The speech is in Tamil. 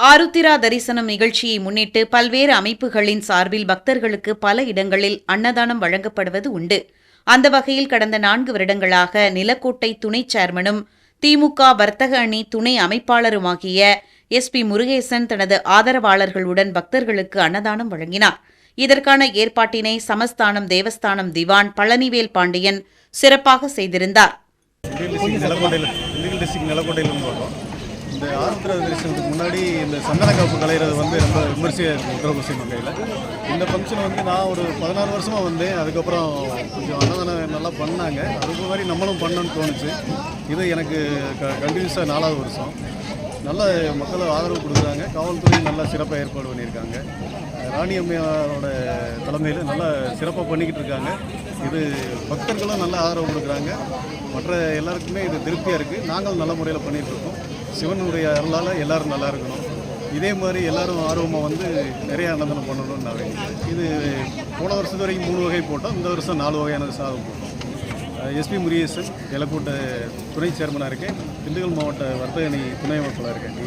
ஆருத்திரா தரிசனம் நிகழ்ச்சியை முன்னிட்டு பல்வேறு அமைப்புகளின் சார்பில் பக்தர்களுக்கு பல இடங்களில் அன்னதானம் வழங்கப்படுவது உண்டு. அந்த வகையில் கடந்த 4 வருடங்களாக நிலக்கோட்டை துணை சேர்மனும் திமுக வர்த்தக அணி துணை அமைப்பாளருமாகிய SP முருகேசன் தனது ஆதரவாளர்களுடன் பக்தர்களுக்கு அன்னதானம் வழங்கினார். இதற்கான ஏற்பாட்டினை சமஸ்தானம் தேவஸ்தானம் திவான் பழனிவேல் பாண்டியன் சிறப்பாக செய்திருந்தார். இந்த ஆருத்ரா தரிசனத்துக்கு முன்னாடி இந்த சந்தன காப்பு கலையிறது ரொம்ப விமர்சையாக இருக்கும் உத்தரப்பிரதேச மக்களில். இந்த ஃபங்க்ஷன் நான் ஒரு 16 வருஷமாக வந்தேன். அதுக்கப்புறம் கொஞ்சம் அன்னதானம் நல்லா பண்ணாங்க. அதுக்கு மாதிரி நம்மளும் பண்ணணும்னு தோணுச்சு. இது எனக்கு கண்டினியூஸாக 4வது வருஷம். நல்ல மக்கள் ஆதரவு கொடுக்குறாங்க. காவல்துறை நல்லா சிறப்பாக ஏற்பாடு பண்ணியிருக்காங்க. ராணி அம்மையாரோட தலைமையில் நல்லா சிறப்பாக பண்ணிக்கிட்டு இருக்காங்க. இது பக்தர்களும் நல்லா ஆதரவு கொடுக்குறாங்க. மற்ற எல்லாருக்குமே இது திருப்தியாக இருக்குது. நாங்களும் நல்ல முறையில் பண்ணிகிட்ருக்கோம். சிவனுடைய அருளால் எல்லோரும் நல்லா இருக்கணும். இதே மாதிரி எல்லோரும் ஆர்வமாக நிறைய அன்னதானம் பண்ணணும்னு நான் வேண்டிக்கிறேன். இது போன வருஷத்து வரைக்கும் 3 வகை போட்டோம். இந்த வருஷம் 4 வகையான சாதம் போட்டோம். SP முருகேசன் நிலக்கோட்டை துணை சேர்மனாக இருக்கேன். திண்டுக்கல் மாவட்ட வர்த்தக அணி துணை அமைப்பாளராக இருக்கேன்.